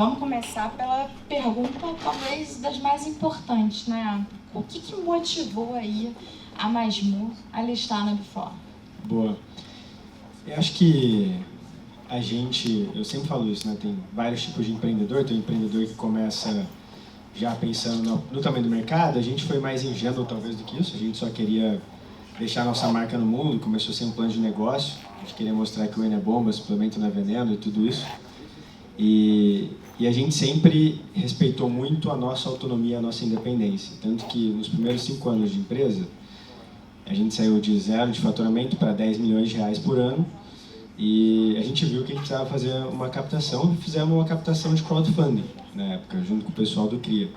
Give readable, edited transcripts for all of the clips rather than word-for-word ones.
vamos começar pela pergunta talvez das mais importantes, né? O que motivou aí a Masmu a listar na Before? Boa. Eu acho que eu sempre falo isso, né? Tem vários tipos de empreendedor. Tem um empreendedor que começa já pensando no tamanho do mercado. A gente foi mais ingênuo talvez do que isso. A gente só queria deixar nossa marca no mundo. Começou sem um plano de negócio. A gente queria mostrar que o Whey não é bomba, suplemento não é veneno e tudo isso. E a gente sempre respeitou muito a nossa autonomia, a nossa independência. Tanto que nos primeiros 5 anos de empresa, a gente saiu de 0 de faturamento para 10 milhões de reais por ano. E a gente viu que a gente precisava fazer uma captação e fizemos uma captação de crowdfunding na época, junto com o pessoal do CRIA.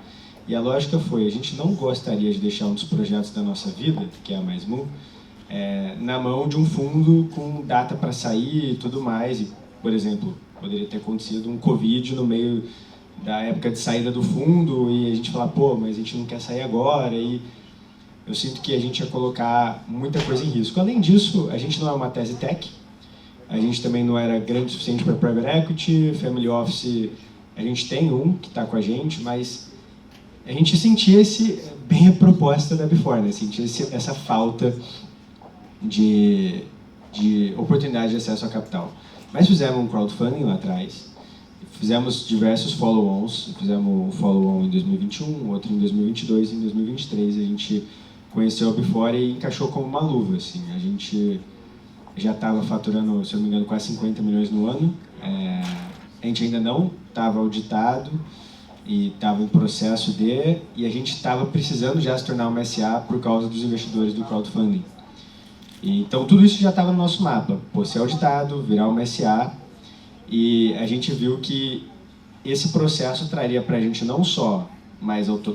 E a lógica foi, a gente não gostaria de deixar um dos projetos da nossa vida, que é a Masmu, na mão de um fundo com data para sair e tudo mais. E, por exemplo, poderia ter acontecido um Covid no meio da época de saída do fundo e a gente falar, pô, mas a gente não quer sair agora. E eu sinto que a gente ia colocar muita coisa em risco. Além disso, a gente não é uma tese tech, a gente também não era grande o suficiente para private equity, family office, a gente tem um que está com a gente, mas a gente sentia bem a proposta da Before, né? Sentia essa falta de oportunidade de acesso a capital. Mas fizemos um crowdfunding lá atrás, fizemos diversos follow-ons, fizemos um follow-on em 2021, outro em 2022 e em 2023 a gente conheceu a Before e encaixou como uma luva, assim. A gente já estava faturando, se eu não me engano, quase 50 milhões no ano. A gente ainda não estava auditado e estava em processo e a gente estava precisando já se tornar uma SA por causa dos investidores do crowdfunding. Então tudo isso já estava no nosso mapa, ser auditado, virar uma SA, e a gente viu que esse processo traria para a gente não só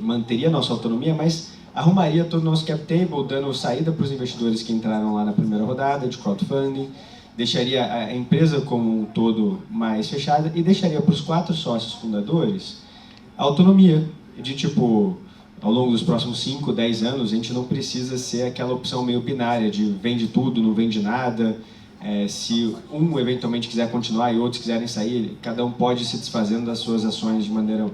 manteria a nossa autonomia, mas arrumaria todo o nosso cap table, dando saída para os investidores que entraram lá na primeira rodada de crowdfunding, deixaria a empresa como um todo mais fechada e deixaria para os 4 sócios fundadores a autonomia de ao longo dos próximos 5, 10 anos, a gente não precisa ser aquela opção meio binária de vende tudo, não vende nada. Se um eventualmente quiser continuar e outros quiserem sair, cada um pode ir se desfazendo das suas ações de maneira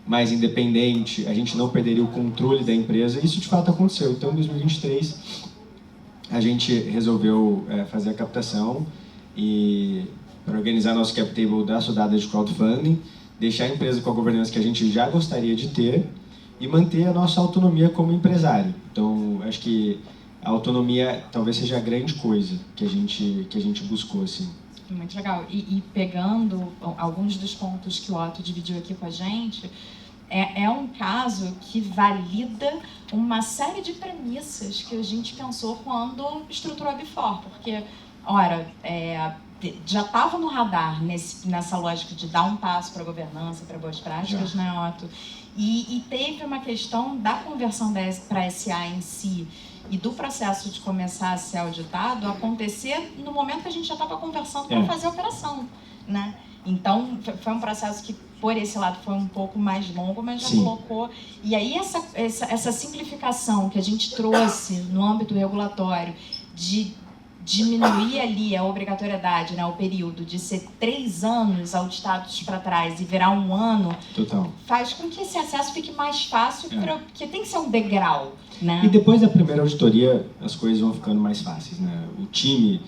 mais independente, a gente não perderia o controle da empresa, e isso de fato aconteceu. Então, em 2023, a gente resolveu fazer a captação e para organizar nosso cap table das rodadas de crowdfunding, deixar a empresa com a governança que a gente já gostaria de ter e manter a nossa autonomia como empresário. Então, acho que a autonomia talvez seja a grande coisa que a gente buscou, assim. Muito legal. E pegando alguns dos pontos que o Otto dividiu aqui com a gente, é um caso que valida uma série de premissas que a gente pensou quando estruturou a Before, porque, já estava no radar nessa lógica de dar um passo para a governança, para boas práticas, né, Otto? E teve uma questão da conversão para SA em si e do processo de começar a ser auditado acontecer no momento que a gente já estava conversando para fazer a operação, né? Então, foi um processo que, por esse lado, foi um pouco mais longo, mas já colocou... E aí, essa simplificação que a gente trouxe no âmbito regulatório de diminuir ali a obrigatoriedade, né, o período de ser 3 anos auditados para trás e virar 1 ano, faz com que esse acesso fique mais fácil, porque tem que ser um degrau, né? E depois da primeira auditoria, as coisas vão ficando mais fáceis, né? O time,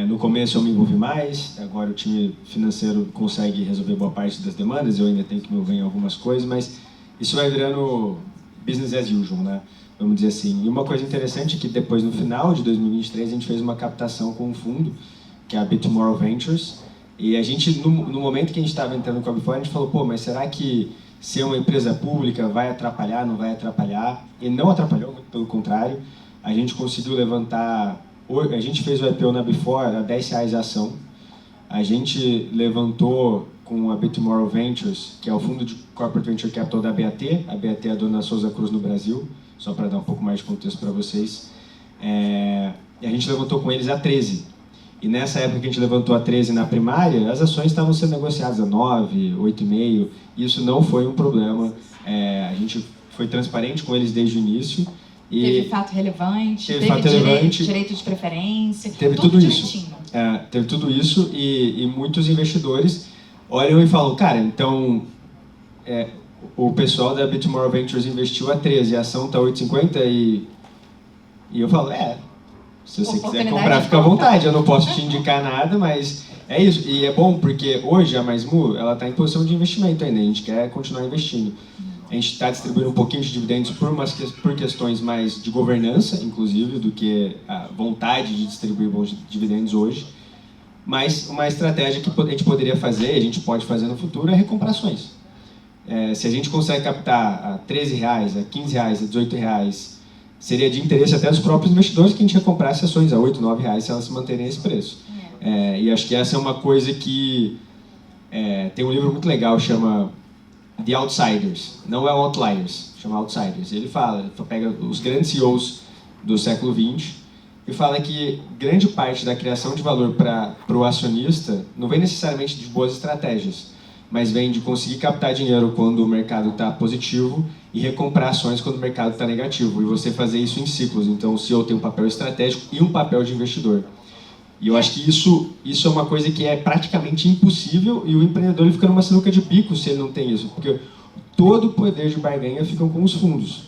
no começo eu me envolvi mais, agora o time financeiro consegue resolver boa parte das demandas, eu ainda tenho que me envolver em algumas coisas, mas isso vai virando business as usual, né? Vamos dizer assim. E uma coisa interessante é que depois, no final de 2023, a gente fez uma captação com um fundo, que é a BitTomorrow Ventures, e a gente, no momento que a gente estava entrando com a Before, a gente falou, mas será que ser uma empresa pública vai atrapalhar, não vai atrapalhar? E não atrapalhou, muito pelo contrário. A gente conseguiu levantar, a gente fez o IPO na Before a R$10 a ação. A gente levantou com a BitTomorrow Ventures, que é o fundo de Corporate Venture Capital da BAT. A BAT é a dona da Souza Cruz no Brasil, só para dar um pouco mais de contexto para vocês. E a gente levantou com eles a 13. E nessa época que a gente levantou a 13 na primária, as ações estavam sendo negociadas a 9, 8,5. Isso não foi um problema. A gente foi transparente com eles desde o início. E teve fato relevante, teve direito de preferência, teve tudo isso. Teve tudo isso e muitos investidores olham e falam, cara, então o pessoal da Bitmore Ventures investiu a 13, a ação está 8,50 e eu falo, se você quiser comprar, fica à vontade, eu não posso te indicar nada, mas é isso. E é bom porque hoje a MaisMu, ela está em posição de investimento ainda, a gente quer continuar investindo. A gente está distribuindo um pouquinho de dividendos por questões mais de governança, inclusive, do que a vontade de distribuir bons dividendos hoje. Mas uma estratégia que a gente poderia fazer, a gente pode fazer no futuro, é recomprar ações. Se a gente consegue captar a R$13, a R$15, a R$18, seria de interesse até dos próprios investidores que a gente recomprasse ações a R$8, R$9 se elas se manterem esse preço. E acho que essa é uma coisa que... tem um livro muito legal, chama The Outsiders, não é o Outliers, chama Outsiders. Ele pega os grandes CEOs do século XX e fala que grande parte da criação de valor para o acionista não vem necessariamente de boas estratégias, mas vem de conseguir captar dinheiro quando o mercado está positivo e recomprar ações quando o mercado está negativo, e você fazer isso em ciclos. Então o CEO tem um papel estratégico e um papel de investidor. E eu acho que isso é uma coisa que é praticamente impossível, e o empreendedor ele fica numa sinuca de bico se ele não tem isso, porque todo o poder de barganha fica com os fundos.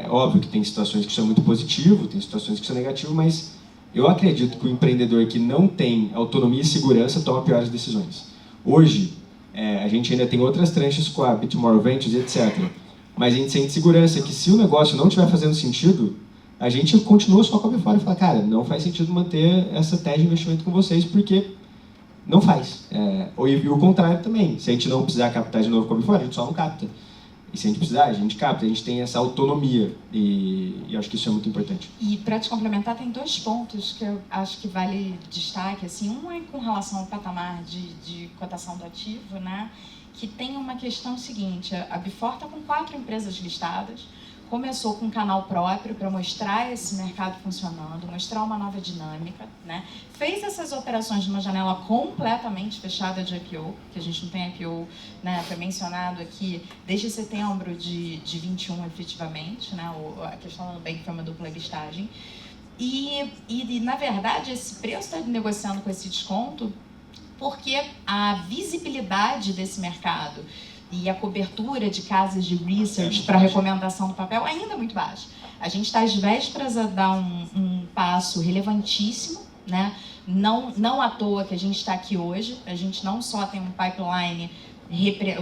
Óbvio que tem situações que são muito positivas, tem situações que são negativas, mas eu acredito que o empreendedor que não tem autonomia e segurança toma piores decisões. Hoje, a gente ainda tem outras tranches com a Bitmore Ventures, etc. Mas a gente sente segurança que se o negócio não estiver fazendo sentido, a gente continua só com a fora e fala, cara, não faz sentido manter essa tese de investimento com vocês, porque não faz. E o contrário também. Se a gente não precisar captar de novo com a fora, a gente só não capta. E se a gente precisar, a gente capta. A gente tem essa autonomia. E eu acho que isso é muito importante. E para te complementar, tem 2 pontos que eu acho que vale destaque. Assim, um é com relação ao patamar de cotação do ativo, né? Que tem uma questão seguinte, a Bifor está com 4 empresas listadas, começou com um canal próprio para mostrar esse mercado funcionando, mostrar uma nova dinâmica, né? Fez essas operações numa janela completamente fechada de IPO, que a gente não tem IPO, né? Foi mencionado aqui desde setembro de 21, efetivamente, né? A questão do Nubank foi uma dupla listagem. E na verdade, esse preço está negociando com esse desconto porque a visibilidade desse mercado e a cobertura de casas de research para recomendação do papel ainda é muito baixa. A gente está às vésperas a dar um passo relevantíssimo, né? Não à toa que a gente está aqui hoje. A gente não só tem um pipeline,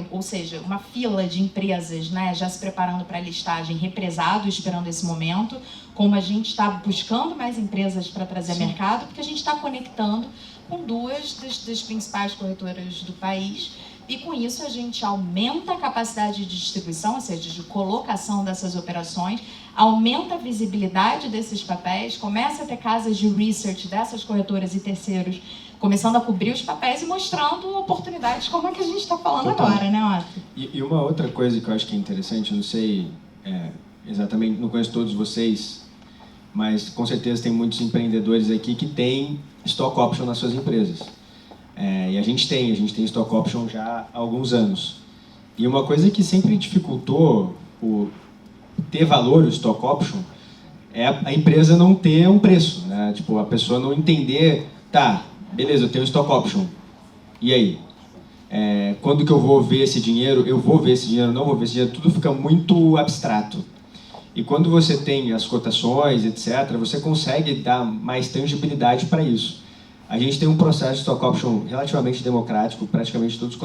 ou seja, uma fila de empresas, né, já se preparando para a listagem, represado, esperando esse momento, como a gente está buscando mais empresas para trazer a mercado, porque a gente está conectando com 2 das principais corretoras do país. E com isso a gente aumenta a capacidade de distribuição, ou seja, de colocação dessas operações, aumenta a visibilidade desses papéis, começa a ter casas de research dessas corretoras e terceiros começando a cobrir os papéis e mostrando oportunidades como a que a gente está falando agora, né, Otto? E uma outra coisa que eu acho que é interessante, eu não sei exatamente, não conheço todos vocês, mas com certeza tem muitos empreendedores aqui que têm stock option nas suas empresas. E a gente tem stock option já há alguns anos. E uma coisa que sempre dificultou ter valor o stock option é a empresa não ter um preço, né? Tipo, a pessoa não entender, tá, beleza, eu tenho stock option, e aí? Quando que eu vou ver esse dinheiro? Eu vou ver esse dinheiro, não vou ver esse dinheiro? Tudo fica muito abstrato. E quando você tem as cotações, etc., você consegue dar mais tangibilidade para isso. A gente tem um processo de stock option relativamente democrático, praticamente todos os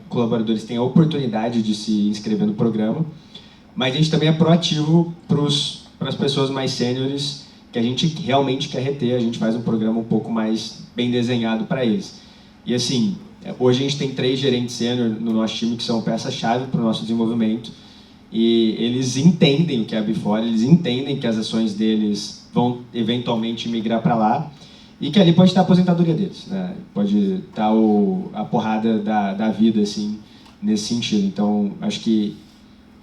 colaboradores têm a oportunidade de se inscrever no programa, mas a gente também é proativo para as pessoas mais sêniores, que a gente realmente quer reter, a gente faz um programa um pouco mais bem desenhado para eles. E assim, hoje a gente tem 3 gerentes sênior no nosso time que são peça-chave para o nosso desenvolvimento, e eles entendem o que é a Bifor, eles entendem que as ações deles vão eventualmente migrar para lá, e que ali pode estar a aposentadoria deles, né? Pode estar a porrada da vida, assim, nesse sentido. Então, acho que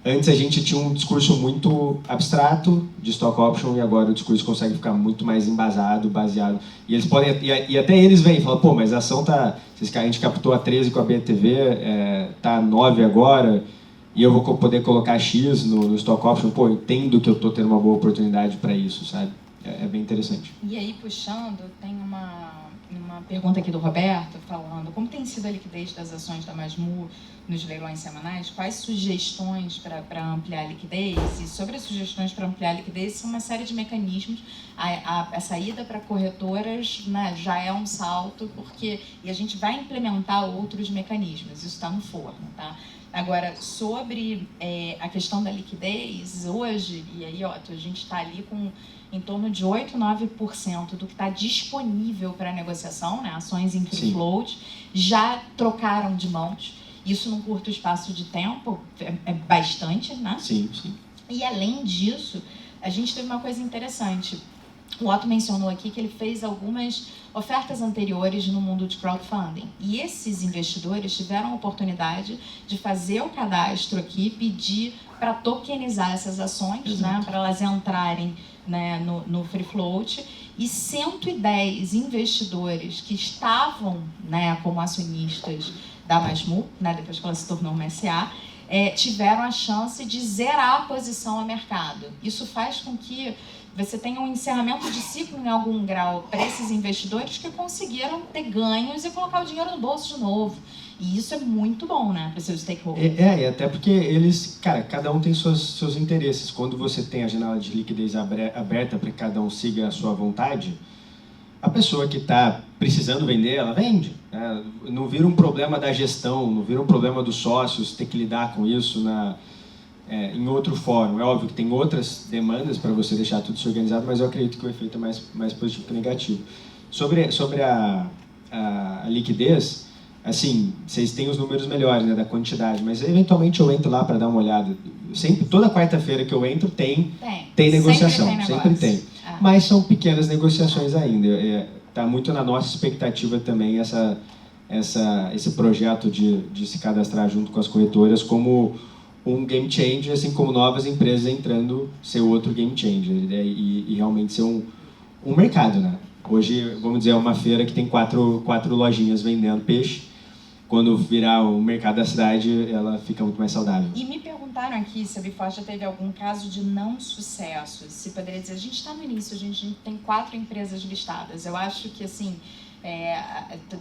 antes a gente tinha um discurso muito abstrato de stock option, e agora o discurso consegue ficar muito mais embasado, baseado. E eles podem, e até eles vêm e falam, pô, mas a ação tá, a gente captou a 13 com a BTV, tá a 9 agora, e eu vou poder colocar X no stock option. Pô, eu entendo que eu estou tendo uma boa oportunidade para isso, sabe? É bem interessante. E aí, puxando, tem uma pergunta aqui do Roberto, falando como tem sido a liquidez das ações da Masmu nos leilões semanais, quais sugestões para ampliar a liquidez? E sobre as sugestões para ampliar a liquidez, são uma série de mecanismos. A saída para corretoras, né, já é um salto, e a gente vai implementar outros mecanismos, isso está no forno, tá? Agora, sobre a questão da liquidez, hoje, e aí, ó, a gente está ali com em torno de 8, 9% do que está disponível para negociação, né, ações em free float, já trocaram de mãos. Isso num curto espaço de tempo é bastante, né? Sim, sim. E além disso, a gente teve uma coisa interessante. O Otto mencionou aqui que ele fez algumas ofertas anteriores no mundo de crowdfunding. E esses investidores tiveram a oportunidade de fazer o cadastro aqui, pedir para tokenizar essas ações, né, para elas entrarem, né, no free float. E 110 investidores que estavam, né, como acionistas da Masmu, né, depois que ela se tornou uma SA, tiveram a chance de zerar a posição a mercado. Isso faz com que você tenha um encerramento de ciclo em algum grau para esses investidores que conseguiram ter ganhos e colocar o dinheiro no bolso de novo. E isso é muito bom, né, para seus stakeholders. E até porque eles, cara, cada um tem seus interesses. Quando você tem a janela de liquidez aberta para que cada um siga a sua vontade, a pessoa que está precisando vender, ela vende. Né? Não vira um problema da gestão, não vira um problema dos sócios ter que lidar com isso em outro fórum. É óbvio que tem outras demandas para você deixar tudo se organizado, mas eu acredito que o efeito é mais positivo que negativo. Sobre a liquidez, assim, vocês têm os números melhores, né, da quantidade, mas eventualmente eu entro lá para dar uma olhada. Sempre, toda quarta-feira que eu entro tem negociação, sempre tem. Mas são pequenas negociações ainda. Está muito na nossa expectativa também esse projeto de se cadastrar junto com as corretoras como um game changer, assim como novas empresas entrando, ser outro game changer, né? E realmente ser um mercado, né? Hoje, vamos dizer, é uma feira que tem quatro lojinhas vendendo peixe. Quando virar o mercado da cidade, ela fica muito mais saudável. E me perguntaram aqui se a Before já teve algum caso de não sucesso. Se poderia dizer, a gente está no início, a gente tem 4 empresas listadas. Eu acho que, assim,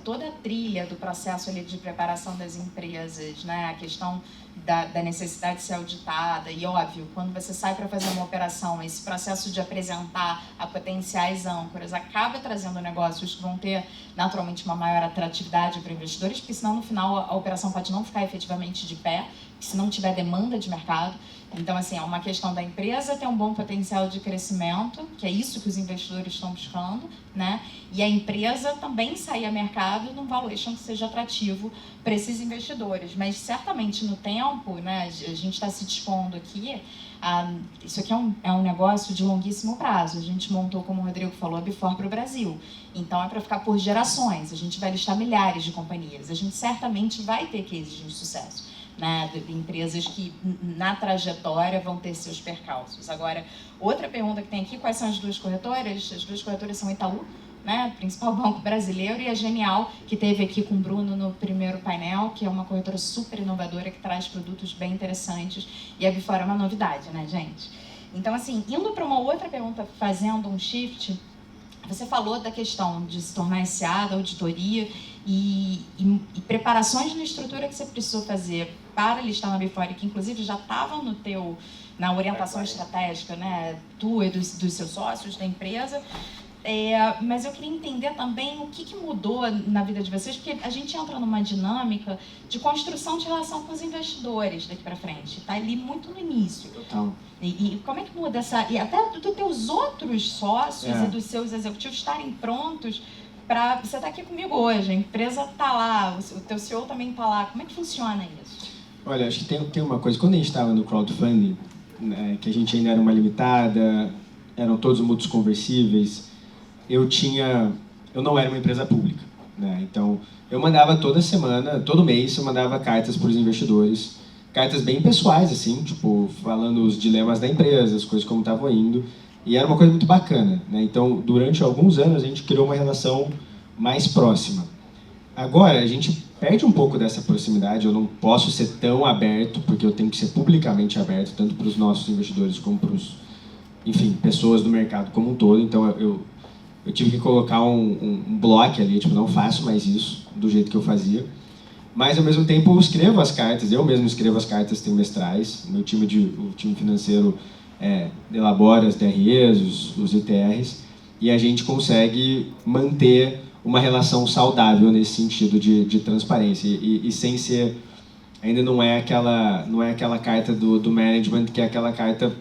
toda a trilha do processo ali de preparação das empresas, né, a questão da necessidade de ser auditada, e óbvio, quando você sai para fazer uma operação, esse processo de apresentar a potenciais âncoras acaba trazendo negócios que vão ter naturalmente uma maior atratividade para investidores, porque senão no final a operação pode não ficar efetivamente de pé, se não tiver demanda de mercado. Então, assim, é uma questão da empresa ter um bom potencial de crescimento, que é isso que os investidores estão buscando, né? E a empresa também sair a mercado num valuation que seja atrativo para esses investidores. Mas, certamente, no tempo, né, a gente está se dispondo aqui, isso aqui é um negócio de longuíssimo prazo. A gente montou, como o Rodrigo falou, a Before para o Brasil. Então, é para ficar por gerações. A gente vai listar milhares de companhias. A gente certamente vai ter cases de sucesso, né, de empresas que na trajetória vão ter seus percalços. Agora, outra pergunta que tem aqui, quais são as 2 corretoras? As 2 corretoras são Itaú, né, principal banco brasileiro, e a Genial, que teve aqui com o Bruno no primeiro painel, que é uma corretora super inovadora, que traz produtos bem interessantes, e a Before é uma novidade, né, gente? Então, assim, indo para uma outra pergunta, fazendo um shift, você falou da questão de se tornar SA, da auditoria, e preparações na estrutura que você precisou fazer para listar na Before, que inclusive já estavam na orientação estratégica, né, tua e dos seus sócios, da empresa. Mas eu queria entender também o que mudou na vida de vocês, porque a gente entra numa dinâmica de construção de relação com os investidores daqui para frente. Está ali muito no início. Total. E como é que muda e até dos teus outros sócios e dos seus executivos estarem prontos para... Você está aqui comigo hoje, a empresa está lá, o teu CEO também está lá. Como é que funciona isso? Olha, acho que tem uma coisa. Quando a gente estava no crowdfunding, né, que a gente ainda era uma limitada, eram todos mútuos conversíveis, eu não era uma empresa pública, né? Então, eu mandava toda semana, todo mês, eu mandava cartas para os investidores, cartas bem pessoais, assim, tipo, falando os dilemas da empresa, as coisas como estavam indo, e era uma coisa muito bacana, né? Então, durante alguns anos, a gente criou uma relação mais próxima. Agora, a gente perde um pouco dessa proximidade, eu não posso ser tão aberto, porque eu tenho que ser publicamente aberto, tanto para os nossos investidores como para os, enfim, pessoas do mercado como um todo. Então, eu eu tive que colocar um bloco ali, tipo, não faço mais isso do jeito que eu fazia. Mas, ao mesmo tempo, eu escrevo as cartas, eu mesmo escrevo as cartas trimestrais. O time financeiro elabora as DREs, os ITRs, e a gente consegue manter uma relação saudável nesse sentido de transparência. E sem ser... Ainda não é aquela carta do management, que é aquela carta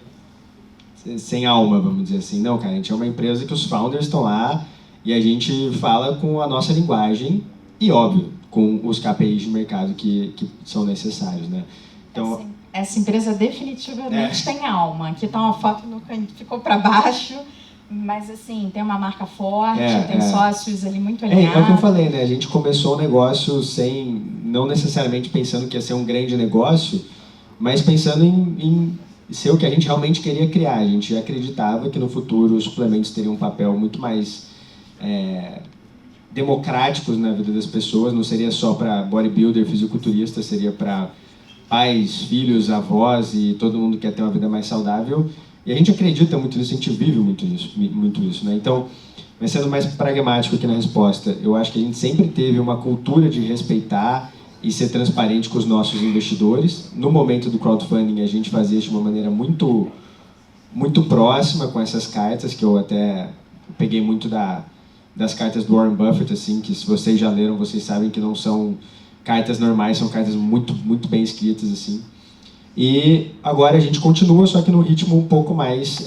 sem alma, vamos dizer assim. Não, cara, a gente é uma empresa que os founders estão lá e a gente fala com a nossa linguagem e, óbvio, com os KPIs de mercado que são necessários, né? Então, essa empresa definitivamente tem alma. Aqui está uma foto no canto, ficou para baixo, mas assim, tem uma marca forte, tem sócios ali muito alinhados. É o que eu falei, né? A gente começou o negócio não necessariamente pensando que ia ser um grande negócio, mas pensando em ser o que a gente realmente queria criar. A gente acreditava que no futuro os suplementos teriam um papel muito mais democráticos na vida das pessoas, não seria só para bodybuilder, fisiculturista, seria para pais, filhos, avós e todo mundo que quer ter uma vida mais saudável. E a gente acredita muito nisso, a gente vive muito isso, né? Então, mas sendo mais pragmático aqui na resposta, eu acho que a gente sempre teve uma cultura de respeitar e ser transparente com os nossos investidores. No momento do crowdfunding, a gente fazia isso de uma maneira muito, muito próxima com essas cartas, que eu até peguei muito das cartas do Warren Buffett, assim, que se vocês já leram, vocês sabem que não são cartas normais, são cartas muito, muito bem escritas, assim. E agora a gente continua, só que num ritmo um pouco mais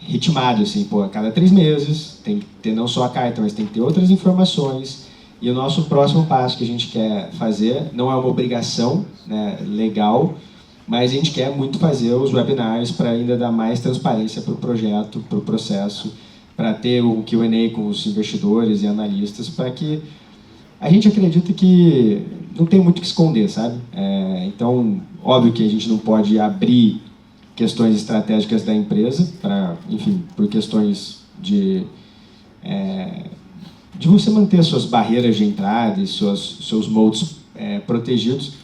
ritmado, assim, pô, a cada 3 meses tem que ter não só a carta, mas tem que ter outras informações. E o nosso próximo passo que a gente quer fazer não é uma obrigação, né, legal, mas a gente quer muito fazer os webinars para ainda dar mais transparência para o projeto, para o processo, para ter um Q&A com os investidores e analistas, para que a gente acredita que não tem muito o que esconder, sabe? Então, óbvio que a gente não pode abrir questões estratégicas da empresa, enfim, por questões de você manter suas barreiras de entrada e seus moats protegidos.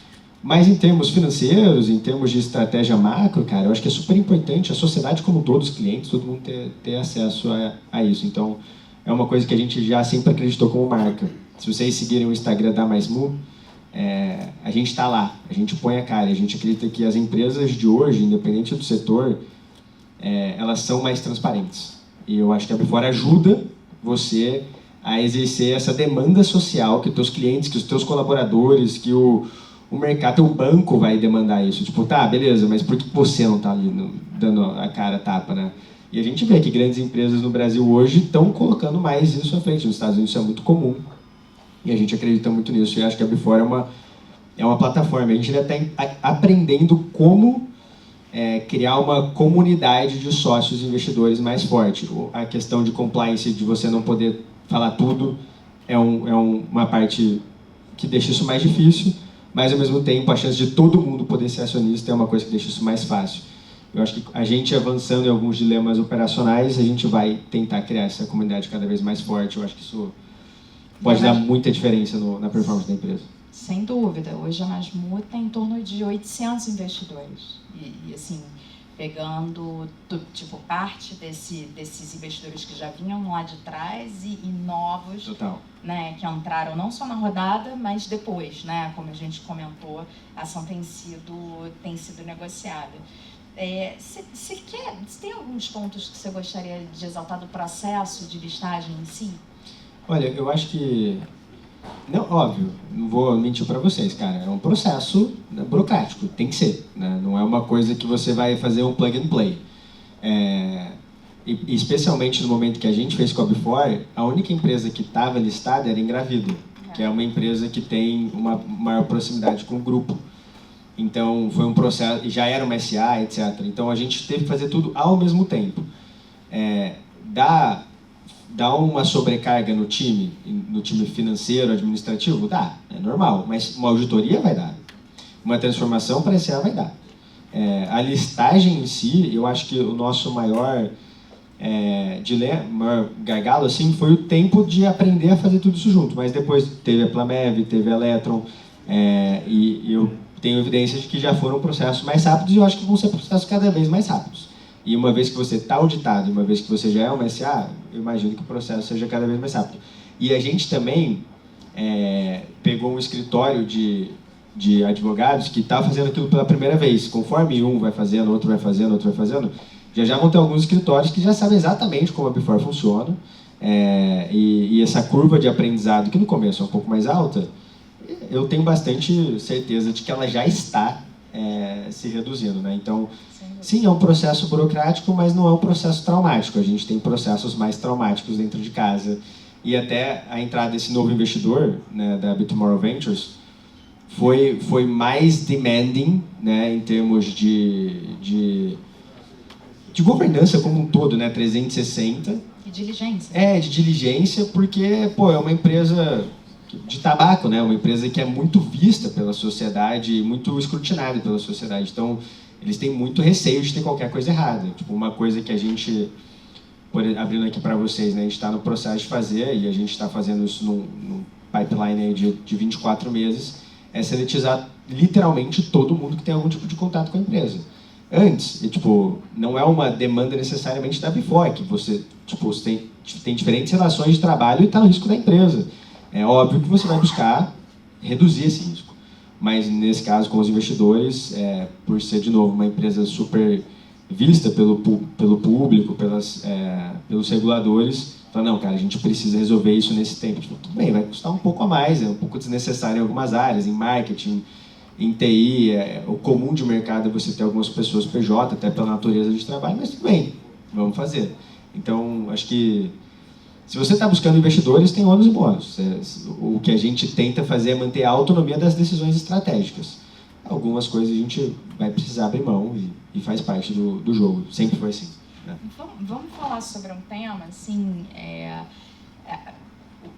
Mas em termos financeiros, em termos de estratégia macro, cara, eu acho que é super importante a sociedade como um todo, os clientes, todo mundo ter acesso a isso. Então, é uma coisa que a gente já sempre acreditou como marca. Se vocês seguirem o Instagram da MaisMu, a gente está lá, a gente põe a cara, a gente acredita que as empresas de hoje, independente do setor, elas são mais transparentes. E eu acho que a Before ajuda você a exercer essa demanda social que os teus clientes, que os teus colaboradores, que o mercado, o banco vai demandar isso. Tipo, tá, beleza, mas por que você não está ali dando a cara a tapa, né? E a gente vê que grandes empresas no Brasil hoje estão colocando mais isso à frente. Nos Estados Unidos isso é muito comum. E a gente acredita muito nisso. E acho que a Before é uma plataforma. A gente ainda está aprendendo como criar uma comunidade de sócios e investidores mais forte. A questão de compliance, de você não poder falar tudo, é uma parte que deixa isso mais difícil, mas ao mesmo tempo a chance de todo mundo poder ser acionista é uma coisa que deixa isso mais fácil. Eu acho que a gente avançando em alguns dilemas operacionais, a gente vai tentar criar essa comunidade cada vez mais forte. Eu acho que isso pode dar muita diferença na performance da empresa. Sem dúvida. Hoje a MaisMu tem em torno de 800 investidores. E assim, pegando tipo, parte desses investidores que já vinham lá de trás e novos, né, que entraram não só na rodada, mas depois, né, como a gente comentou, a ação tem sido negociada. Você tem alguns pontos que você gostaria de exaltar do processo de listagem em si? Olha, eu acho que... Não, óbvio, não vou mentir para vocês, cara. É um processo burocrático, tem que ser, né? Não é uma coisa que você vai fazer um plug and play. E especialmente no momento que a gente fez com a Before, a única empresa que estava listada era Engravida, que é uma empresa que tem uma maior proximidade com o grupo. Então, foi um processo, já era uma SA, etc. Então, a gente teve que fazer tudo ao mesmo tempo. Dá uma sobrecarga no time financeiro, administrativo? Dá, é normal, mas uma auditoria vai dar. Uma transformação para SA vai dar. A listagem em si, eu acho que o nosso maior maior gargalo assim, foi o tempo de aprender a fazer tudo isso junto, mas depois teve a Plamev, teve a Electron, e eu tenho evidência de que já foram processos mais rápidos e eu acho que vão ser processos cada vez mais rápidos. E uma vez que você está auditado, uma vez que você já é uma SA, eu imagino que o processo seja cada vez mais rápido. E a gente também pegou um escritório de advogados que está fazendo aquilo pela primeira vez. Conforme um vai fazendo, outro vai fazendo, outro vai fazendo, já vão ter alguns escritórios que já sabem exatamente como a Before funciona. E essa curva de aprendizado, que no começo é um pouco mais alta, eu tenho bastante certeza de que ela já está se reduzindo, né? Então, sim, é um processo burocrático, mas não é um processo traumático. A gente tem processos mais traumáticos dentro de casa. E até a entrada desse novo investidor, né, da BitTomorrow Ventures, foi mais demanding, né, em termos de governança como um todo, né, 360. E diligência. De diligência, porque, pô, é uma empresa de tabaco, né, uma empresa que é muito vista pela sociedade, muito escrutinada pela sociedade. Então, eles têm muito receio de ter qualquer coisa errada. Tipo, uma coisa que a gente, abrindo aqui para vocês, né, a gente está no processo de fazer, e a gente está fazendo isso num pipeline aí de 24 meses, é seletizar literalmente todo mundo que tem algum tipo de contato com a empresa. Antes, não é uma demanda necessariamente da Before, que você tem diferentes relações de trabalho e está no risco da empresa. É óbvio que você vai buscar reduzir esse risco. Mas, nesse caso, com os investidores, por ser, de novo, uma empresa super vista pelo público, pelos reguladores, fala, não, cara, a gente precisa resolver isso nesse tempo. Tudo bem, vai custar um pouco a mais, é um pouco desnecessário em algumas áreas, em marketing, em TI, o comum de mercado é você ter algumas pessoas PJ, até pela natureza de trabalho, mas tudo bem, vamos fazer. Então, acho que se você está buscando investidores, tem ônus e bônus. O que a gente tenta fazer é manter a autonomia das decisões estratégicas. Algumas coisas a gente vai precisar abrir mão e faz parte do jogo. Sempre foi assim. Né? Vamos falar sobre um tema, assim,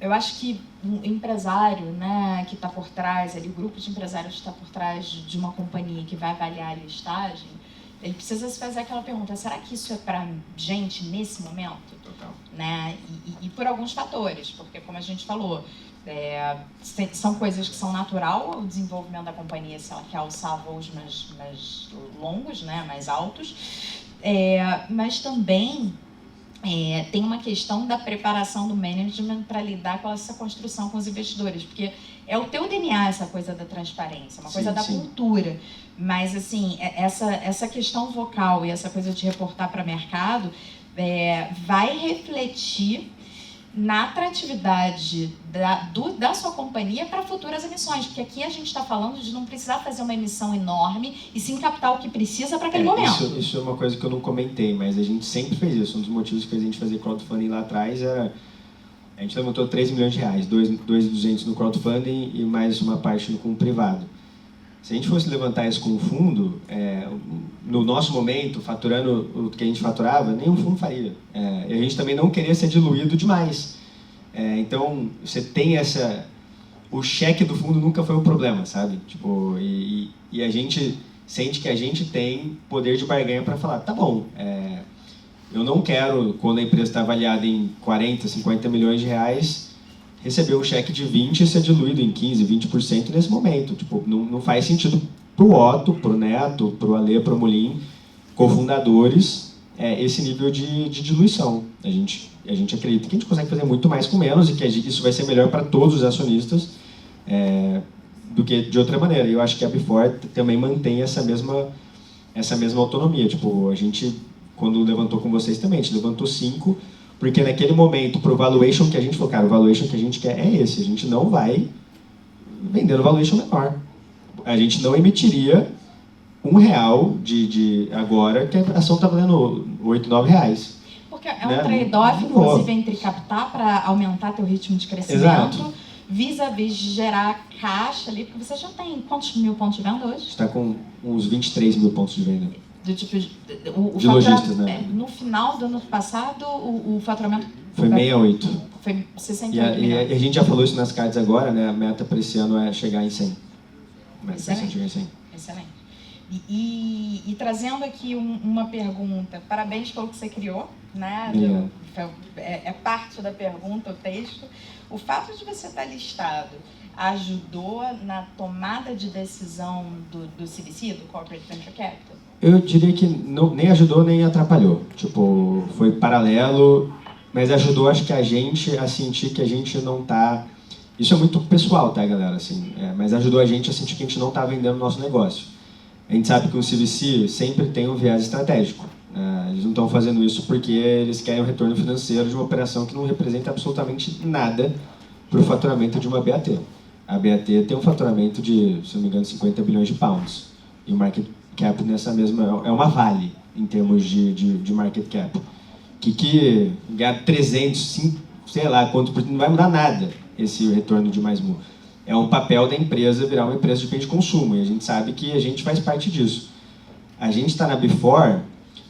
eu acho que o empresário, né, que está por trás, ali, o grupo de empresários que está por trás de uma companhia que vai avaliar a listagem, ele precisa se fazer aquela pergunta, será que isso é para gente nesse momento? Total. Né? E por alguns fatores, porque como a gente falou, são coisas que são natural ao desenvolvimento da companhia, se ela quer alçar voos mais longos, né, mais altos, mas também tem uma questão da preparação do management para lidar com essa construção com os investidores, porque é o teu DNA essa coisa da transparência, uma coisa da cultura, mas assim, essa questão vocal e essa coisa de reportar para mercado vai refletir na atratividade da sua companhia para futuras emissões, porque aqui a gente está falando de não precisar fazer uma emissão enorme e sim captar o que precisa para aquele momento. Isso é uma coisa que eu não comentei, mas a gente sempre fez isso. Um dos motivos que fez a gente fazer crowdfunding lá atrás era... A gente levantou 3 milhões de reais, 2.200 no crowdfunding e mais uma parte com o privado. Se a gente fosse levantar isso com um fundo, no nosso momento, faturando o que a gente faturava, nenhum fundo faria. E a gente também não queria ser diluído demais. Então, você tem o cheque do fundo nunca foi um problema, sabe? E a gente sente que a gente tem poder de barganha para falar, tá bom, eu não quero, quando a empresa está avaliada em 40, 50 milhões de reais, receber um cheque de 20 e ser diluído em 15, 20% nesse momento. Não faz sentido para o Otto, para o Neto, para o Alê, para o Molim, cofundadores, esse nível de diluição. A gente acredita que a gente consegue fazer muito mais com menos e que isso vai ser melhor para todos os acionistas do que de outra maneira. Eu acho que a Before também mantém essa mesma autonomia. A gente, quando levantou com vocês também, a gente levantou 5, porque naquele momento, pro valuation que a gente falou, cara, o valuation que a gente quer é esse. A gente não vai vender no valuation menor. A gente não emitiria R$1 de agora, que a ação está valendo R$8, R$9. Porque é um trade-off, inclusive, entre captar para aumentar teu ritmo de crescimento, vis-a-vis gerar caixa ali, porque você já tem quantos mil pontos de venda hoje? Está com uns 23 mil pontos de venda. De lojistas, né? No final do ano passado, o faturamento... Foi 68. Foi 68 milhões. E a gente já falou isso nas cards agora, né? A meta para esse ano é chegar em 100. Excelente. E trazendo aqui uma pergunta, parabéns pelo que você criou, né? É parte da pergunta, o texto. O fato de você estar listado ajudou na tomada de decisão do CVC, do Corporate Venture Capital? Eu diria que nem ajudou nem atrapalhou. Tipo, foi paralelo, mas ajudou, acho que a gente a sentir que a gente não tá... Isso é muito pessoal, tá, galera? Assim, mas ajudou a gente a sentir que a gente não tá vendendo o nosso negócio. A gente sabe que o CVC sempre tem um viés estratégico. Eles não estão fazendo isso porque eles querem um retorno financeiro de uma operação que não representa absolutamente nada para o faturamento de uma BAT. A BAT tem um faturamento de, se não me engano, 50 bilhões de pounds. E o market cap nessa mesma... É uma Vale, em termos de market cap. Que ganhar 300, sei lá quanto por cento, não vai mudar nada esse retorno de mais mu. É um papel da empresa virar uma empresa de bem de consumo. E a gente sabe que a gente faz parte disso. A gente está na Before,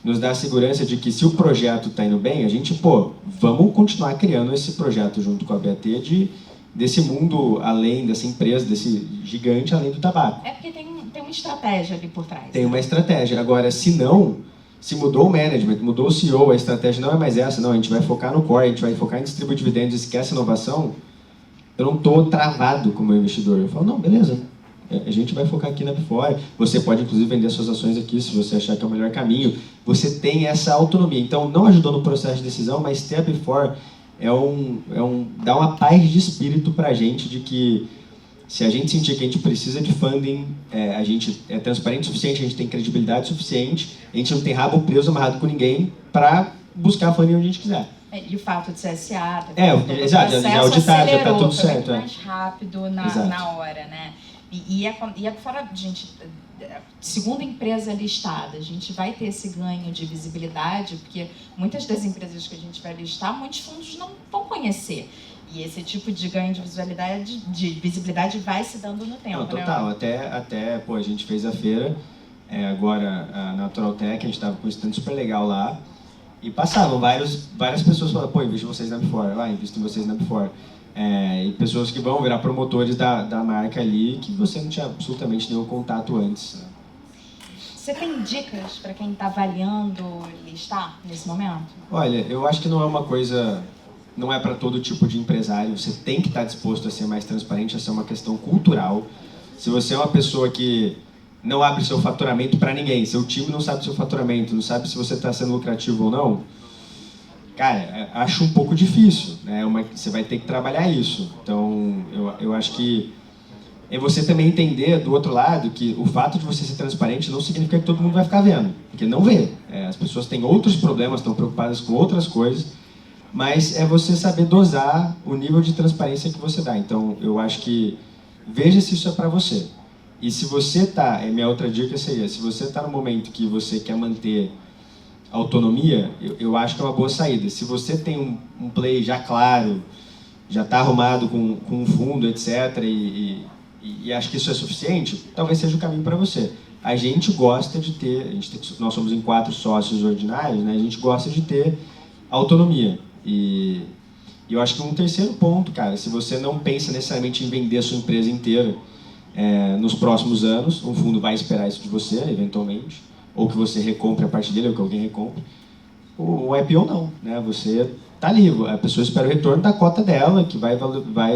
nos dá a segurança de que se o projeto está indo bem, a gente, vamos continuar criando esse projeto junto com a BAT desse mundo além, dessa empresa, desse gigante além do tabaco. É porque tem uma estratégia ali por trás. Tem uma estratégia. Agora, se mudou o management, mudou o CEO, a estratégia não é mais essa, não, a gente vai focar no core, a gente vai focar em distribuir dividendos, esquece inovação, eu não estou travado como investidor. Eu falo, não, beleza, a gente vai focar aqui na Before. Você pode, inclusive, vender suas ações aqui, se você achar que é o melhor caminho. Você tem essa autonomia. Então, não ajudou no processo de decisão, mas ter a Before dá uma paz de espírito para a gente de que se a gente sentir que a gente precisa de funding, a gente é transparente o suficiente, a gente tem credibilidade suficiente, a gente não tem rabo preso amarrado com ninguém para buscar funding onde a gente quiser. E o fato de ser SA, exato, já auditado, já está tudo certo. Foi mais rápido na hora, né? E fora, gente, segunda empresa listada, a gente vai ter esse ganho de visibilidade, porque muitas das empresas que a gente vai listar, muitos fundos não vão conhecer. E esse tipo de ganho de visibilidade vai se dando no tempo. Não, total, né? Até a gente fez a feira, agora a Natural Tech, a gente estava com um stand super legal lá, e passavam várias pessoas falando, invisto em vocês na Before, invisto em vocês na Before. E pessoas que vão virar promotores da marca ali, que você não tinha absolutamente nenhum contato antes. Você tem dicas para quem está avaliando listar nesse momento? Olha, eu acho que não é uma coisa... Não é para todo tipo de empresário. Você tem que estar disposto a ser mais transparente, a ser uma questão cultural. Se você é uma pessoa que não abre seu faturamento para ninguém, seu time não sabe seu faturamento, não sabe se você está sendo lucrativo ou não, cara, acho um pouco difícil, né? Você vai ter que trabalhar isso. Então, eu acho que é você também entender do outro lado que o fato de você ser transparente não significa que todo mundo vai ficar vendo, porque não vê. As pessoas têm outros problemas, estão preocupadas com outras coisas, mas é você saber dosar o nível de transparência que você dá. Então, eu acho que veja se isso é para você. E se você minha outra dica seria, se você está no momento que você quer manter autonomia, eu acho que é uma boa saída. Se você tem um play já claro, já está arrumado com um fundo, etc., e acho que isso é suficiente, talvez seja o caminho para você. A gente gosta de ter, nós somos em 4 sócios ordinários, né? A gente gosta de ter autonomia. E eu acho que um terceiro ponto, cara, se você não pensa necessariamente em vender a sua empresa inteira nos próximos anos, um fundo vai esperar isso de você, eventualmente, ou que você recompre a parte dele, ou que alguém recompre. O IPO não, né? Você está ali, a pessoa espera o retorno da cota dela, que vai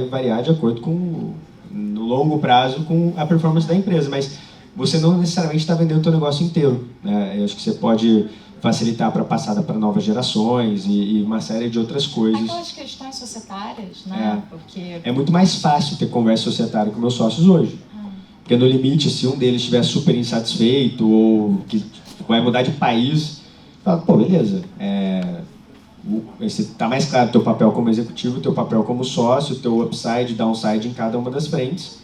variar de acordo com, no longo prazo, com a performance da empresa, mas você não necessariamente está vendendo o seu negócio inteiro, né? Eu acho que você pode facilitar para passada para novas gerações e uma série de outras coisas. Aquelas questões societárias, né? Porque... É muito mais fácil ter conversa societária com meus sócios hoje. Porque no limite, se um deles estiver super insatisfeito ou que vai mudar de país, fala, beleza, está mais claro o teu papel como executivo, o teu papel como sócio, o teu upside, downside em cada uma das frentes.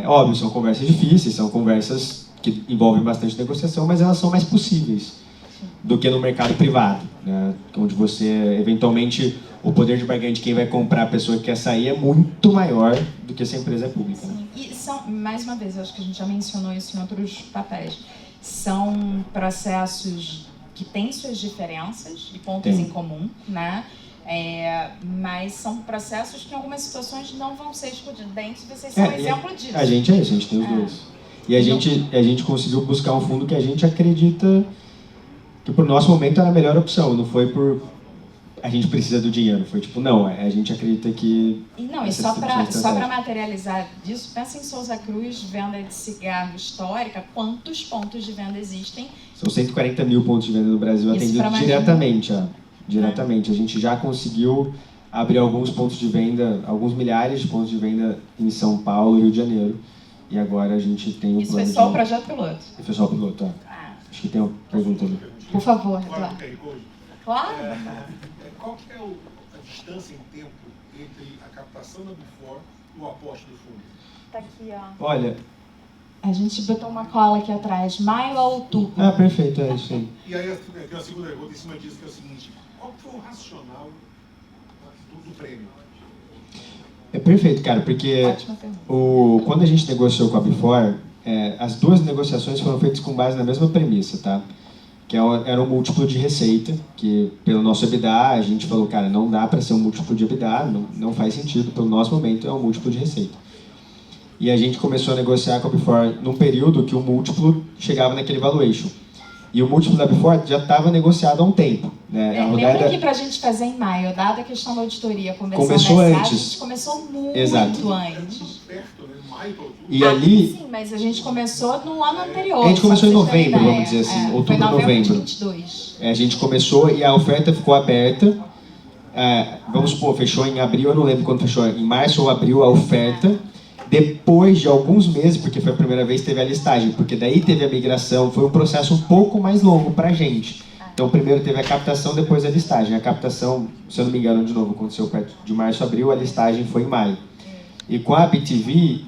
Óbvio, são conversas difíceis, são conversas que envolvem bastante negociação, mas elas são mais possíveis do que no mercado privado, né? Onde você, eventualmente, o poder de barganha de quem vai comprar a pessoa que quer sair é muito maior do que se a empresa é pública. Sim. E mais uma vez, eu acho que a gente já mencionou isso em outros papéis, são processos que têm suas diferenças e pontos em comum, né? Mas são processos que em algumas situações não vão ser excludentes, vocês são um exemplo disso. A gente a gente tem os dois. E a gente conseguiu buscar um fundo que a gente acredita que, por nosso momento, era a melhor opção. Não foi por a gente precisa do dinheiro. Foi tipo, não, a gente acredita que... E só para materializar disso, pensa em Souza Cruz, venda de cigarro histórica, quantos pontos de venda existem? São 140 mil pontos de venda no Brasil atendidos diretamente. Diretamente. A gente já conseguiu abrir alguns pontos de venda, alguns milhares de pontos de venda em São Paulo e Rio de Janeiro. E agora a gente tem um Isso foi só o projeto piloto? Foi só o piloto, Acho que tem uma pergunta ali. Por favor, Eduardo. Claro. Qual que é a distância em tempo entre a captação da Before e o aporte do fundo? Tá aqui, ó. Olha... A gente botou uma cola aqui atrás, maio a outubro. Perfeito, é isso aí. E aí tem uma segunda pergunta em cima disso, que é o seguinte: qual foi o racional do prêmio? É perfeito, cara, porque quando a gente negociou com a Before, as duas negociações foram feitas com base na mesma premissa, tá? Que era um múltiplo de receita, que pelo nosso EBITDA, a gente falou, cara, não dá para ser um múltiplo de EBITDA, não faz sentido, pelo nosso momento é um múltiplo de receita. E a gente começou a negociar com a Before num período que o múltiplo chegava naquele valuation. E o múltiplo da Before já estava negociado há um tempo. Né? Lembra que para a gente fazer em maio, dada a questão da auditoria, começou antes. A gente começou muito Exato. antes. E ali... Sim, mas a gente começou no ano anterior. A gente começou em novembro, vamos dizer assim, outubro, novembro. 22. A gente começou e a oferta ficou aberta. Vamos supor, fechou em abril, eu não lembro quando fechou, em março ou abril a oferta. Depois de alguns meses, porque foi a primeira vez que teve a listagem, porque daí teve a migração, foi um processo um pouco mais longo para a gente. Então, primeiro teve a captação, depois a listagem. A captação, se eu não me engano, de novo, aconteceu perto de março, abril, a listagem foi em maio. E com a BTV,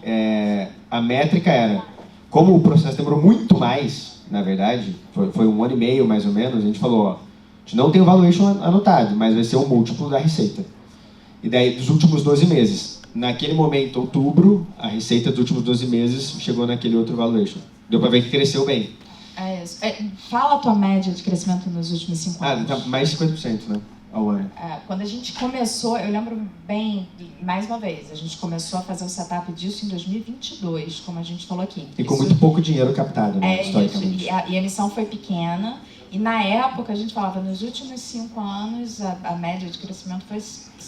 a métrica era, como o processo demorou muito mais, na verdade, foi 1 ano e meio mais ou menos, a gente falou, a gente não tem o valuation anotado, mas vai ser o múltiplo da receita. E daí, dos últimos 12 meses. Naquele momento, outubro, a receita dos últimos 12 meses chegou naquele outro valuation. Deu para ver que cresceu bem. É isso. Fala a tua média de crescimento nos últimos 5 anos. Tá mais de 50%, né? Ao ano. Quando a gente começou, eu lembro bem, mais uma vez, a gente começou a fazer o setup disso em 2022, como a gente falou aqui. E com muito pouco dinheiro captado, né? Historicamente. E a emissão foi pequena. E na época, a gente falava, nos últimos 5 anos, a média de crescimento foi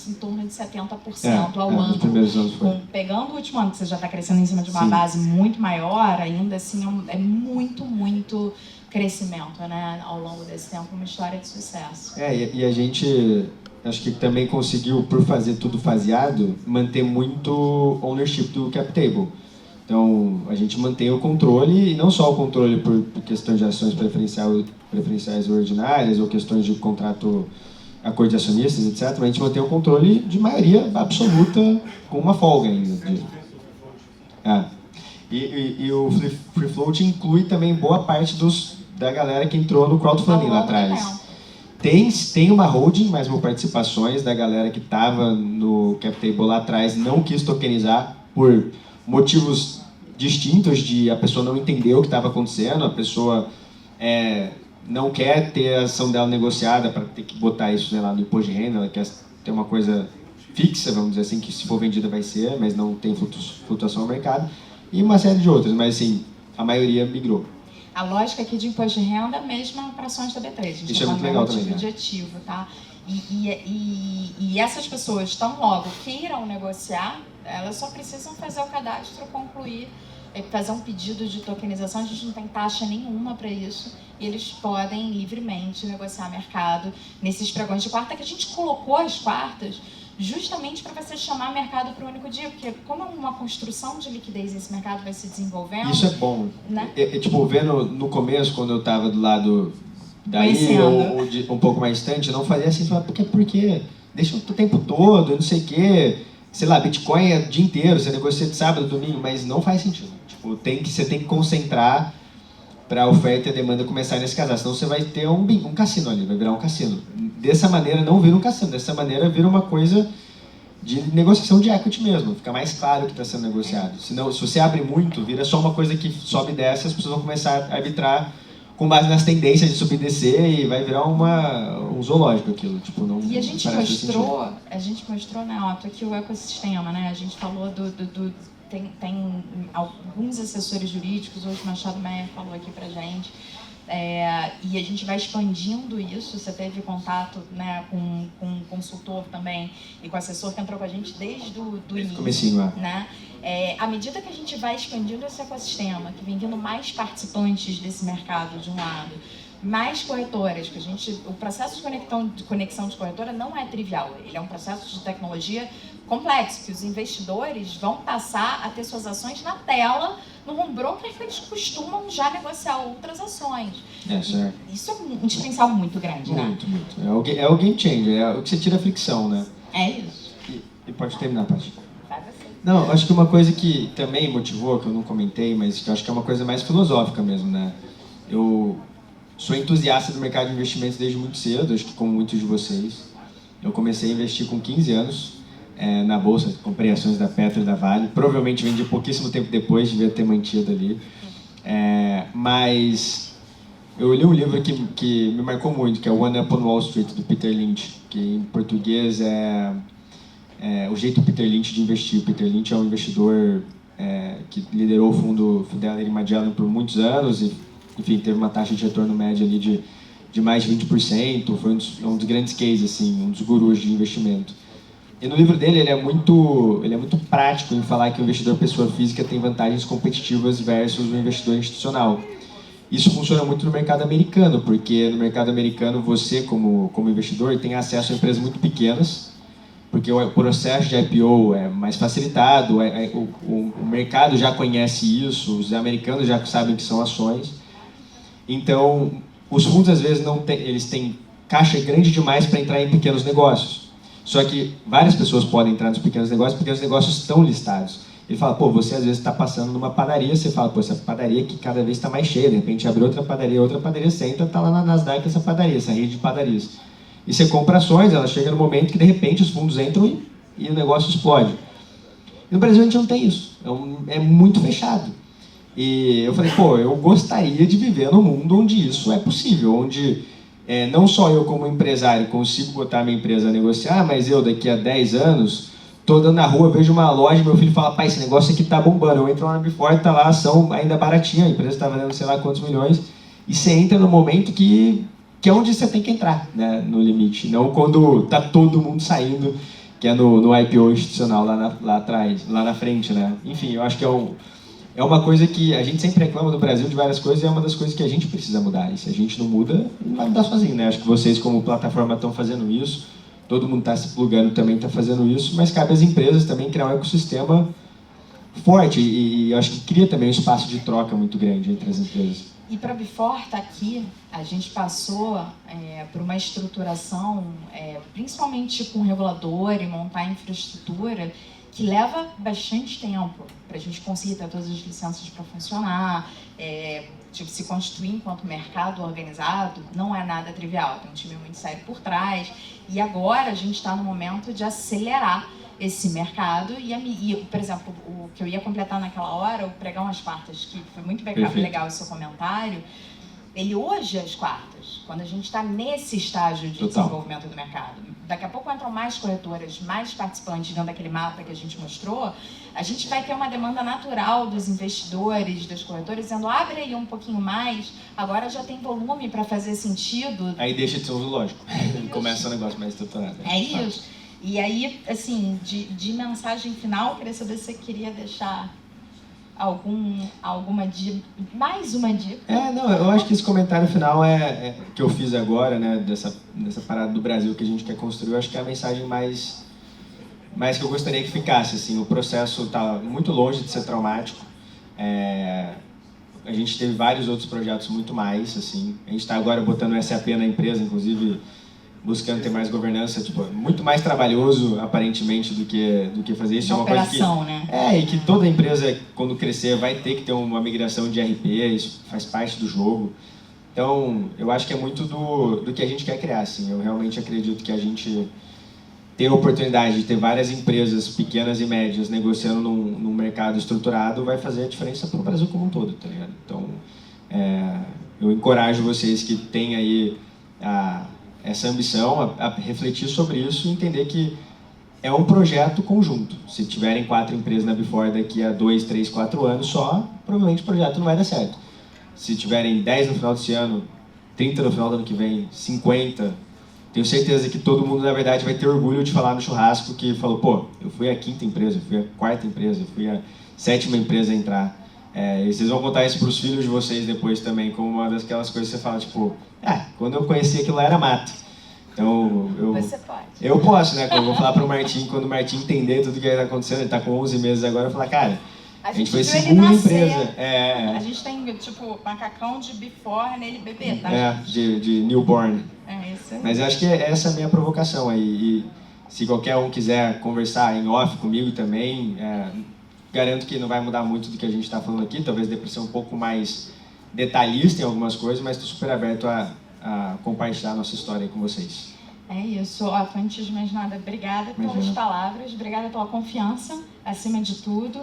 em torno de 70% ao ano. Nos primeiros anos foi. Pegando o último ano, que você já está crescendo em cima de uma Sim. base muito maior, ainda assim é muito crescimento, né? Ao longo desse tempo, uma história de sucesso. E a gente, acho que também conseguiu, por fazer tudo faseado, manter muito ownership do cap table. Então, a gente mantém o controle, e não só o controle por questões de ações preferenciais ordinárias ou questões de contrato, acordo de acionistas, etc. Mas a gente mantém o controle de maioria absoluta, com uma folga ainda. E o Free Float inclui também boa parte da galera que entrou no crowdfunding lá atrás. Tem uma holding, mais uma participações da galera que estava no cap table lá atrás, não quis tokenizar por motivos distintos, de a pessoa não entender o que estava acontecendo, a pessoa não quer ter a ação dela negociada para ter que botar isso, sei lá, no imposto de renda, ela quer ter uma coisa fixa, vamos dizer assim, que se for vendida vai ser, mas não tem flutuação no mercado, e uma série de outras, mas assim, a maioria migrou. A lógica aqui de imposto de renda é a mesma para ações da B3. A gente isso é muito legal também, de ativo, tá? E essas pessoas, tão logo queiram negociar, elas só precisam fazer o cadastro, concluir, fazer um pedido de tokenização. A gente não tem taxa nenhuma para isso. E eles podem livremente negociar mercado nesses pregões de quarta, que a gente colocou as quartas justamente para você chamar mercado para o único dia, porque como é uma construção de liquidez, esse mercado vai se desenvolvendo. Isso é bom. Né? Tipo, vendo no começo, quando eu estava do lado daí, ou um pouco mais distante, eu não fazia assim, porque deixa o tempo todo, não sei o quê. Sei lá, Bitcoin é o dia inteiro, você negocia de sábado, domingo, mas não faz sentido. Tipo, você tem que concentrar para a oferta e a demanda começarem a se casar, senão você vai ter um cassino ali, vai virar um cassino. Dessa maneira não vira um cassino, dessa maneira vira uma coisa de negociação de equity mesmo, fica mais claro o que está sendo negociado. Senão, se você abre muito, vira só uma coisa que sobe e desce, as pessoas vão começar a arbitrar com base nas tendências de subir e descer, e vai virar um zoológico aquilo. Tipo, não, e a gente mostrou, né, Otto, aqui o ecossistema, né? A gente falou tem alguns assessores jurídicos, hoje o Machado Meyer falou aqui pra gente, E a gente vai expandindo isso. Você teve contato, né, com um consultor também e com o assessor que entrou com a gente desde o início. Comecinho lá. Né? À medida que a gente vai expandindo esse ecossistema, que vem vindo mais participantes desse mercado de um lado, mais corretoras, que o processo de conexão de corretora não é trivial, ele é um processo de tecnologia complexo, que os investidores vão passar a ter suas ações na tela, no home broker, que eles costumam já negociar outras ações. Certo. Isso é um diferencial muito grande, né? Muito. É o game changer, é o que você tira a fricção, né? É isso. E pode terminar, Paty. Vai você. Não, acho que uma coisa que também motivou, que eu não comentei, mas que eu acho que é uma coisa mais filosófica mesmo, né? Eu sou entusiasta do mercado de investimentos desde muito cedo, acho que como muitos de vocês. Eu comecei a investir com 15 anos na bolsa, comprei ações da Petro e da Vale. Provavelmente vendi pouquíssimo tempo depois, devia ter mantido ali. Mas eu li um livro que me marcou muito, que é One Up on Wall Street, do Peter Lynch, que em português é o jeito do Peter Lynch de investir. O Peter Lynch é um investidor que liderou o fundo Fidelity Magellan por muitos anos e, enfim, teve uma taxa de retorno média ali de mais de 20%, foi um dos grandes cases, assim, um dos gurus de investimento. E no livro dele, ele é muito prático em falar que o investidor pessoa física tem vantagens competitivas versus o investidor institucional. Isso funciona muito no mercado americano, porque no mercado americano você, como investidor, tem acesso a empresas muito pequenas, porque o processo de IPO é mais facilitado, o mercado já conhece isso, os americanos já sabem que são ações. Então, os fundos às vezes eles têm caixa grande demais para entrar em pequenos negócios. Só que várias pessoas podem entrar nos pequenos negócios porque os negócios estão listados. Ele fala, você às vezes está passando numa padaria, você fala, essa padaria aqui cada vez está mais cheia, de repente abre outra padaria, você entra, está lá na Nasdaq essa padaria, essa rede de padarias. E você compra ações, ela chega no momento que de repente os fundos entram e o negócio explode. E no Brasil a gente não tem isso, é muito fechado. E eu falei, eu gostaria de viver num mundo onde isso é possível, onde não só eu como empresário consigo botar minha empresa a negociar, mas eu daqui a 10 anos estou andando na rua, vejo uma loja, meu filho fala, pai, esse negócio aqui tá bombando, eu entro lá na Before, tá lá a ação ainda baratinha, a empresa está valendo sei lá quantos milhões, e você entra no momento que é onde você tem que entrar, né, no limite, não quando tá todo mundo saindo, que é no IPO institucional lá atrás, lá na frente, né. Enfim, eu acho que é uma coisa que a gente sempre reclama do Brasil de várias coisas e é uma das coisas que a gente precisa mudar. E se a gente não muda, não vai mudar sozinho, né? Acho que vocês, como plataforma, estão fazendo isso, todo mundo está se plugando também está fazendo isso, mas cabe às empresas também criar um ecossistema forte e acho que cria também um espaço de troca muito grande entre as empresas. E para a Before estar aqui, a gente passou por uma estruturação, principalmente com o regulador e montar a infraestrutura, que leva bastante tempo para a gente conseguir ter todas as licenças para funcionar, se constituir enquanto mercado organizado, não é nada trivial, tem um time muito sério por trás, e agora a gente está no momento de acelerar esse mercado, e, por exemplo, o que eu ia completar naquela hora, o Pregão às Quartas, que foi muito legal o seu comentário, ele hoje às quartas, quando a gente está nesse estágio de desenvolvimento do mercado, daqui a pouco entram mais corretoras, mais participantes dentro daquele mapa que a gente mostrou, a gente vai ter uma demanda natural dos investidores, das corretoras, dizendo, abre aí um pouquinho mais, agora já tem volume para fazer sentido. Aí deixa de ser lógico, começa o negócio mais estruturado. É isso. E aí, assim, de mensagem final, eu queria saber se você queria deixar alguma dica, mais uma dica. Não, eu acho que esse comentário final que eu fiz agora, né, dessa parada do Brasil que a gente quer construir, eu acho que é a mensagem mais que eu gostaria que ficasse, assim, o processo está muito longe de ser traumático, a gente teve vários outros projetos muito mais, assim, a gente está agora botando o SAP na empresa, inclusive buscando ter mais governança, muito mais trabalhoso, aparentemente, do que fazer isso. É uma operação, né? E que toda empresa, quando crescer, vai ter que ter uma migração de RP, isso faz parte do jogo. Então, eu acho que é muito do que a gente quer criar, assim. Eu realmente acredito que a gente ter a oportunidade de ter várias empresas pequenas e médias negociando num mercado estruturado vai fazer a diferença para o Brasil como um todo, tá ligado? Então, eu encorajo vocês que têm aí essa ambição a refletir sobre isso e entender que é um projeto conjunto. Se tiverem 4 empresas na Before daqui a 2, 3, 4 anos só, provavelmente o projeto não vai dar certo. se tiverem 10 no final desse ano, 30 no final do ano que vem, 50, tenho certeza que todo mundo, na verdade, vai ter orgulho de falar no churrasco que falou, pô, eu fui a 5ª empresa, eu fui a 4ª empresa, eu fui a 7ª empresa a entrar. E vocês vão contar isso para os filhos de vocês depois também, como uma daquelas coisas que você fala, tipo, quando eu conheci aquilo lá era mato. Então, Você pode. Eu posso, né? Quando eu vou falar para o Martim, quando o Martim entender tudo que está acontecendo, ele está com 11 meses agora, eu falar, cara, a gente foi a 2ª empresa. A gente tem, tipo, macacão de before nele bebê, tá? De newborn. Isso aí. Mas eu acho que essa é a minha provocação aí. E se qualquer um quiser conversar em off comigo também, garanto que não vai mudar muito do que a gente está falando aqui. Talvez dê para ser um pouco mais detalhista em algumas coisas, mas estou super aberto a compartilhar a nossa história aí com vocês. É isso. Antes de mais nada, obrigada pelas palavras, obrigada pela confiança, acima de tudo.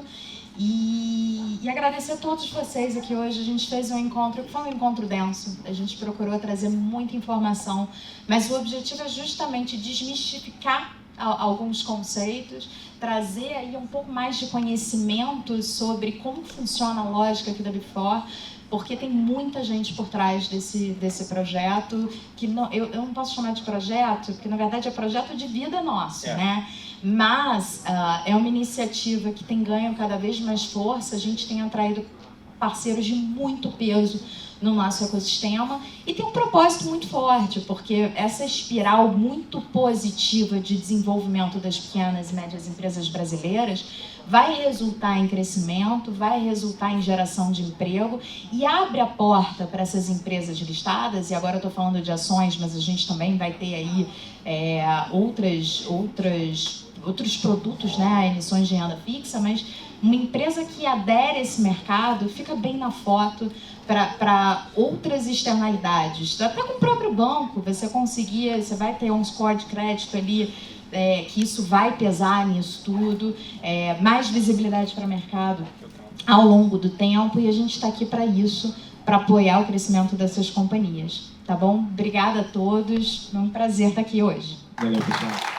E agradecer a todos vocês aqui hoje. A gente fez um encontro, que foi um encontro denso. A gente procurou trazer muita informação, mas o objetivo é justamente desmistificar alguns conceitos, trazer aí um pouco mais de conhecimento sobre como funciona a lógica aqui da Before, porque tem muita gente por trás desse projeto, que eu não posso chamar de projeto, porque na verdade é projeto de vida nosso, né? Mas é uma iniciativa que tem ganho cada vez mais força. A gente tem atraído parceiros de muito peso no nosso ecossistema e tem um propósito muito forte, porque essa espiral muito positiva de desenvolvimento das pequenas e médias empresas brasileiras vai resultar em crescimento, vai resultar em geração de emprego e abre a porta para essas empresas listadas. E agora eu estou falando de ações, mas a gente também vai ter aí outros produtos, né, emissões de renda fixa, mas uma empresa que adere a esse mercado fica bem na foto para outras externalidades. Até com o próprio banco, você vai ter um score de crédito ali, que isso vai pesar nisso tudo, mais visibilidade para o mercado ao longo do tempo, e a gente está aqui para isso, para apoiar o crescimento dessas companhias. Tá bom? Obrigada a todos, é um prazer estar aqui hoje. Valeu, pessoal.